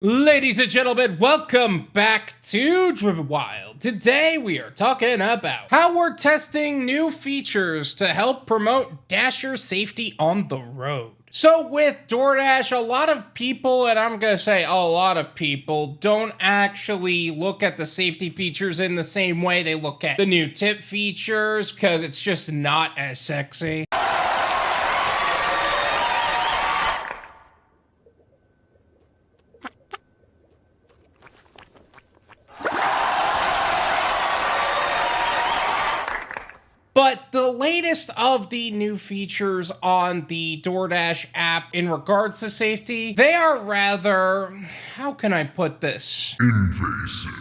Ladies and gentlemen, welcome back to Driven Wyld. Today we are talking about how we're testing new features to help promote Dasher safety on the road. So with Doordash, a lot of people, and I'm gonna say a lot of people, don't actually look at the safety features in the same way they look at the new tip features because it's just not as sexy. But the latest of the new features on the Doordash app in regards to safety, they are rather, how can I put this? Invasive.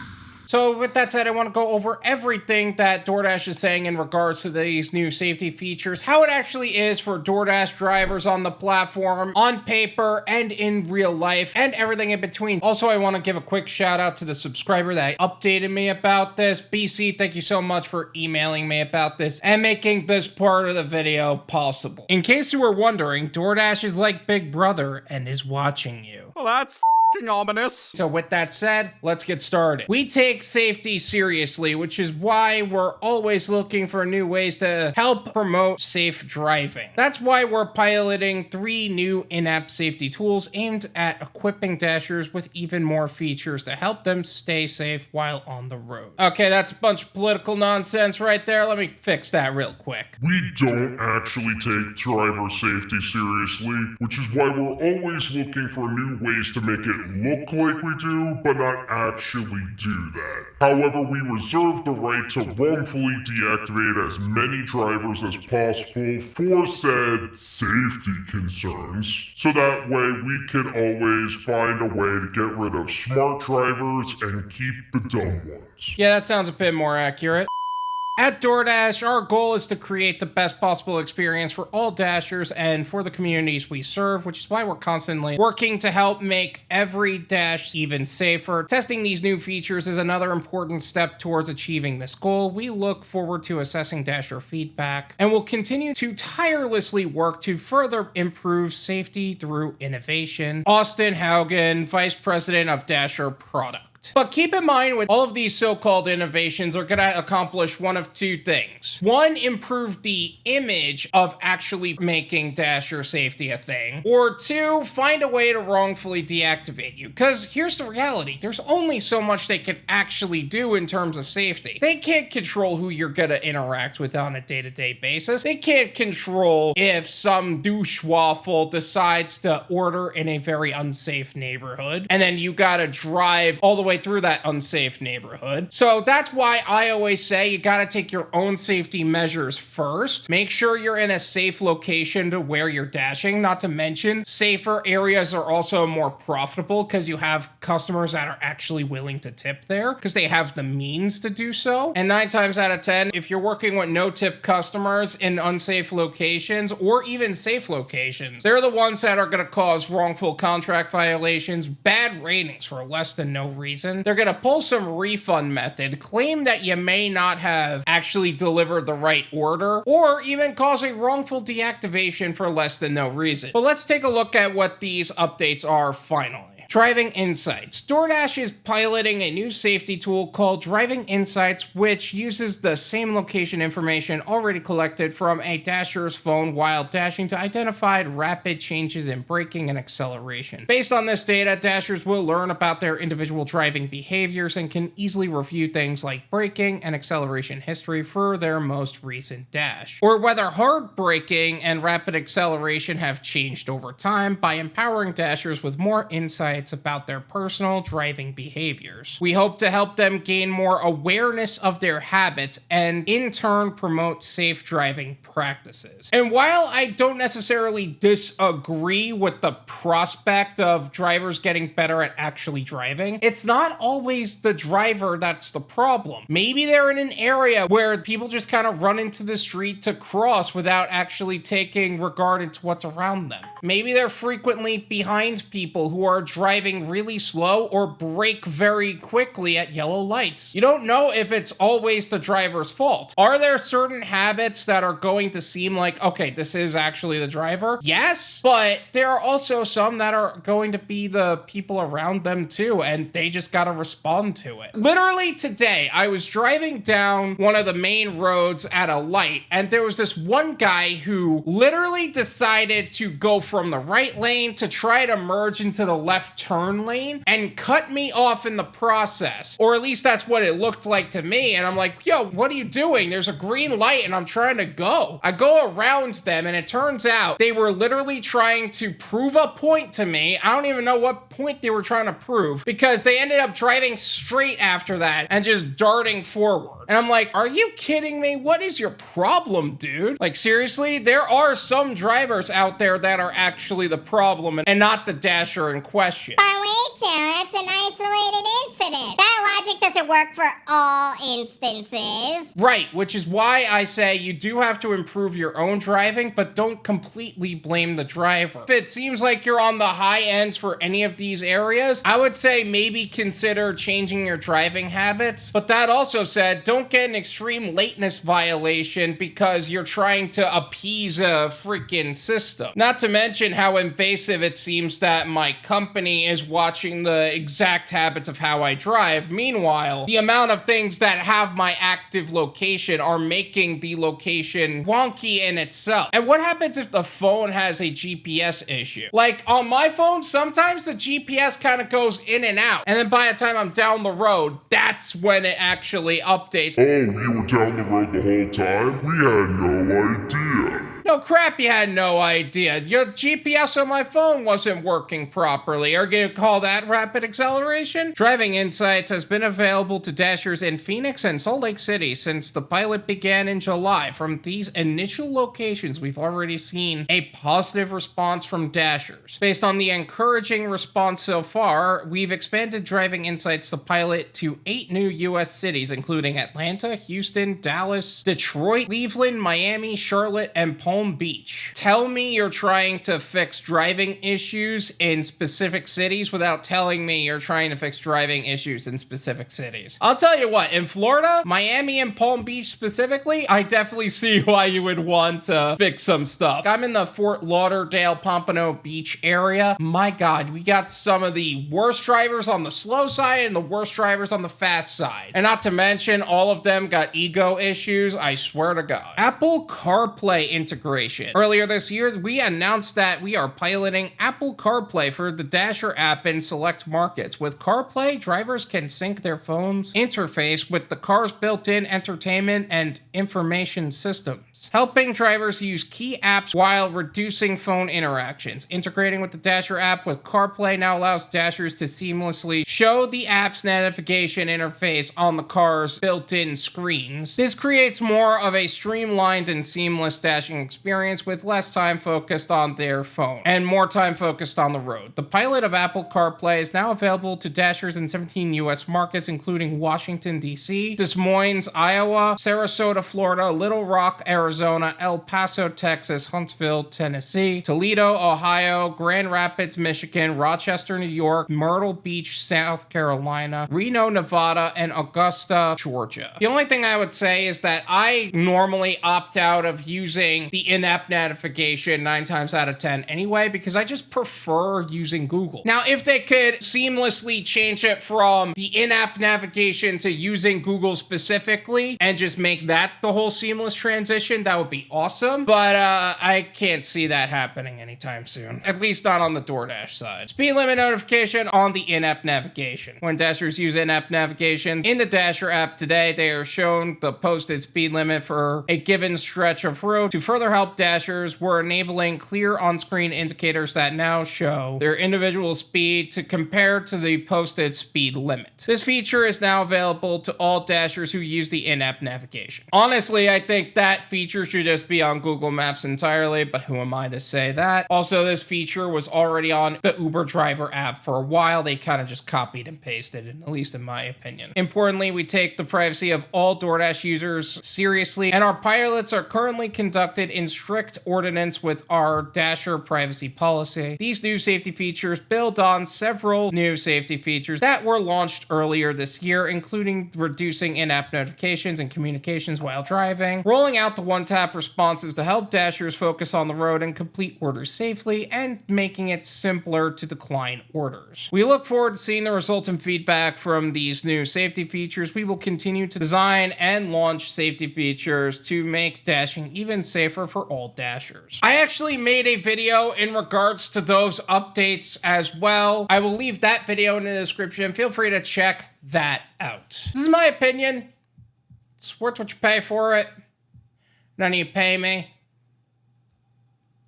So with that said, I want to go over everything that Doordash is saying in regards to these new safety features, how it actually is for Doordash drivers on the platform, on paper, and in real life, and everything in between. Also, I want to give a quick shout out to the subscriber that updated me about this. BC, thank you so much for emailing me about this and making this part of the video possible. In case you were wondering, Doordash is like Big Brother and is watching you. Well, that's ominous. So with that said, let's get started. We take safety seriously, which is why we're always looking for new ways to help promote safe driving. That's why we're piloting 3 new in-app safety tools aimed at equipping Dashers with even more features to help them stay safe while on the road. Okay, that's a bunch of political nonsense right there. Let me fix that real quick. We don't actually take driver safety seriously, which is why we're always looking for new ways to make it look like we do, but not actually do that. However, we reserve the right to wrongfully deactivate as many drivers as possible for said safety concerns, so that way we can always find a way to get rid of smart drivers and keep the dumb ones. Yeah, that sounds a bit more accurate. At Doordash, our goal is to create the best possible experience for all Dashers and for the communities we serve, which is why we're constantly working to help make every Dash even safer. Testing these new features is another important step towards achieving this goal. We look forward to assessing Dasher feedback and will continue to tirelessly work to further improve safety through innovation. Austin Haugen, Vice President of Dasher Product. But keep in mind, with all of these so-called innovations are going to accomplish one of 2 things. 1, improve the image of actually making Dasher safety a thing. Or 2, find a way to wrongfully deactivate you. Because here's the reality. There's only so much they can actually do in terms of safety. They can't control who you're going to interact with on a day-to-day basis. They can't control if some douche waffle decides to order in a very unsafe neighborhood. And then you got to drive all the way through that unsafe neighborhood. So that's why I always say you gotta take your own safety measures first. Make sure you're in a safe location to where you're dashing. Not to mention, safer areas are also more profitable because you have customers that are actually willing to tip there because they have the means to do so. And 9 times out of 10, if you're working with no-tip customers in unsafe locations or even safe locations, they're the ones that are gonna cause wrongful contract violations, bad ratings for less than no reason. They're gonna pull some refund method, claim that you may not have actually delivered the right order, or even cause a wrongful deactivation for less than no reason. But let's take a look at what these updates are finally. Driving Insights. Doordash is piloting a new safety tool called Driving Insights, which uses the same location information already collected from a Dasher's phone while dashing to identify rapid changes in braking and acceleration. Based on this data, Dashers will learn about their individual driving behaviors and can easily review things like braking and acceleration history for their most recent dash, or whether hard braking and rapid acceleration have changed over time by empowering Dashers with more insight about their personal driving behaviors. We hope to help them gain more awareness of their habits and in turn promote safe driving practices. And while I don't necessarily disagree with the prospect of drivers getting better at actually driving, it's not always the driver that's the problem. Maybe they're in an area where people just kind of run into the street to cross without actually taking regard into what's around them. Maybe they're frequently behind people who are driving driving really slow or brake very quickly at yellow lights. You don't know if it's always the driver's fault. Are there certain habits that are going to seem like, okay, this is actually the driver? Yes, but there are also some that are going to be the people around them too, and they just gotta respond to it. Literally today, I was driving down one of the main roads at a light, and there was this one guy who literally decided to go from the right lane to try to merge into the left turn lane and cut me off in the process. Or at least that's what it looked like to me. And I'm like, yo, what are you doing? There's a green light and I'm trying to go. I go around them and it turns out they were literally trying to prove a point to me. I don't even know what point they were trying to prove because they ended up driving straight after that and just darting forward. And I'm like, are you kidding me? What is your problem, dude? Like, seriously, there are some drivers out there that are actually the problem and not the dasher in question. But wait, that's an isolated incident. That logic doesn't work for all instances. Right, which is why I say you do have to improve your own driving, but don't completely blame the driver. If it seems like you're on the high ends for any of these areas, I would say maybe consider changing your driving habits. But that also said, don't get an extreme lateness violation because you're trying to appease a freaking system. Not to mention how invasive it seems that my company is watching the exact habits of how I drive. Meanwhile, the amount of things that have my active location are making the location wonky in itself. And what happens if the phone has a GPS issue? Like on my phone, sometimes the GPS kind of goes in and out. And then by the time I'm down the road, that's when it actually updates. Oh, you were down the road the whole time? We had no idea. No crap, you had no idea. Your GPS on my phone wasn't working properly. Are you gonna call that rapid acceleration? Driving Insights has been available to Dashers in Phoenix and Salt Lake City since the pilot began in July. From these initial locations, we've already seen a positive response from Dashers. Based on the encouraging response so far, we've expanded Driving Insights to pilot to 8 new U.S. cities, including Atlanta, Houston, Dallas, Detroit, Cleveland, Miami, Charlotte, and Palm Beach. Tell me you're trying to fix driving issues in specific cities without telling me you're trying to fix driving issues in specific cities. I'll tell you what, in Florida, Miami and Palm Beach specifically, I definitely see why you would want to fix some stuff. I'm in the Fort Lauderdale, Pompano Beach area. My God, we got some of the worst drivers on the slow side and the worst drivers on the fast side. And not to mention, all of them got ego issues, I swear to God. Apple CarPlay integration. Earlier this year, we announced that we are piloting Apple CarPlay for the Dasher app in select markets. With CarPlay, drivers can sync their phone's interface with the car's built-in entertainment and information systems, helping drivers use key apps while reducing phone interactions. Integrating with the Dasher app with CarPlay now allows Dashers to seamlessly show the app's navigation interface on the car's built-in screens. This creates more of a streamlined and seamless dashing experience with less time focused on their phone and more time focused on the road. The pilot of Apple CarPlay is now available to Dashers in 17 U.S. markets, including Washington, D.C., Des Moines, Iowa, Sarasota, Florida, Little Rock, Arizona, El Paso, Texas, Huntsville, Tennessee, Toledo, Ohio, Grand Rapids, Michigan, Rochester, New York, Myrtle Beach, South Carolina, Reno, Nevada, and Augusta, Georgia. The only thing I would say is that I normally opt out of using the in-app navigation 9 times out of 10 anyway, because I just prefer using Google. Now, if they could seamlessly change it from the in-app navigation to using Google specifically and just make that the whole seamless transition, that would be awesome. But I can't see that happening anytime soon, at least not on the Doordash side. Speed limit notification on the in-app navigation. When Dashers use in-app navigation in the Dasher app today, they are shown the posted speed limit for a given stretch of road. To further help Dashers, we're enabling clear on-screen indicators that now show their individual speed to compare to the posted speed limit. This feature is now available to all Dashers who use the in-app navigation. Honestly, I think that feature should just be on Google Maps entirely, but who am I to say that? Also, this feature was already on the Uber driver app for a while. They kind of just copied and pasted it, at least in my opinion. Importantly, we take the privacy of all DoorDash users seriously, and our pilots are currently conducted in strict ordinance with our Dasher privacy policy. These new safety features build on several new safety features that were launched earlier this year, including reducing in-app notifications and communications while driving, rolling out the one-tap responses to help Dashers focus on the road and complete orders safely, and making it simpler to decline orders. We look forward to seeing the results and feedback from these new safety features. We will continue to design and launch safety features to make dashing even safer for all Dashers. I actually made a video in regards to those updates as well. I will leave that video in the description. Feel free to check that out. This is my opinion. It's worth what you pay for it. None of you pay me.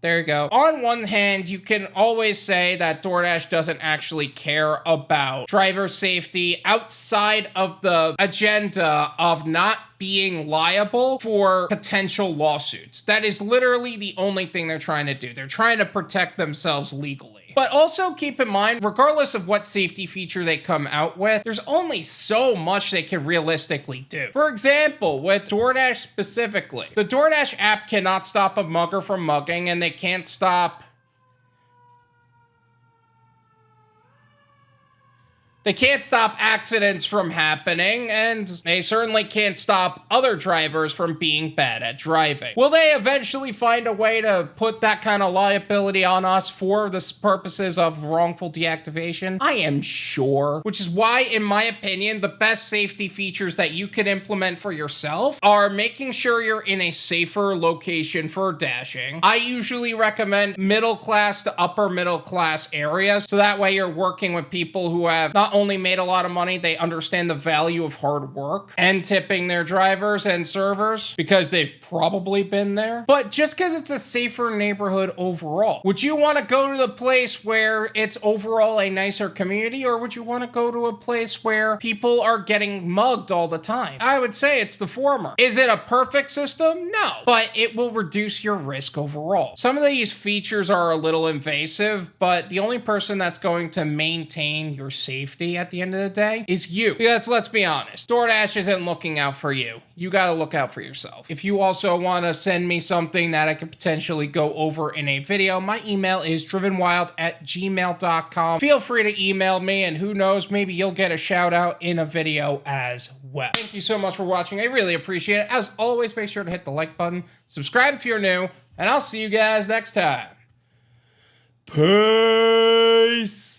There you go. On one hand, you can always say that DoorDash doesn't actually care about driver safety outside of the agenda of not being liable for potential lawsuits. That is literally the only thing they're trying to do. They're trying to protect themselves legally. But also keep in mind, regardless of what safety feature they come out with, there's only so much they can realistically do. For example, with DoorDash specifically, the DoorDash app cannot stop a mugger from mugging, and they can't stop accidents from happening, and they certainly can't stop other drivers from being bad at driving. Will they eventually find a way to put that kind of liability on us for the purposes of wrongful deactivation? I am sure. Which is why, in my opinion, the best safety features that you could implement for yourself are making sure you're in a safer location for dashing. I usually recommend middle class to upper middle class areas, so that way you're working with people who have not only made a lot of money, they understand the value of hard work and tipping their drivers and servers because they've probably been there. But just because it's a safer neighborhood overall, would you want to go to the place where it's overall a nicer community, or would you want to go to a place where people are getting mugged all the time? I would say it's the former. Is it a perfect system? No, but it will reduce your risk overall. Some of these features are a little invasive, but the only person that's going to maintain your safety at the end of the day is you. Because let's be honest, DoorDash isn't looking out for you. You gotta look out for yourself. If you also want to send me something that I could potentially go over in a video, my email is drivenwyld@gmail.com. Feel free to email me, and who knows, maybe you'll get a shout out in a video as well. Thank you so much for watching. I really appreciate it. As always, make sure to hit the like button, subscribe if you're new, and I'll see you guys next time. Peace!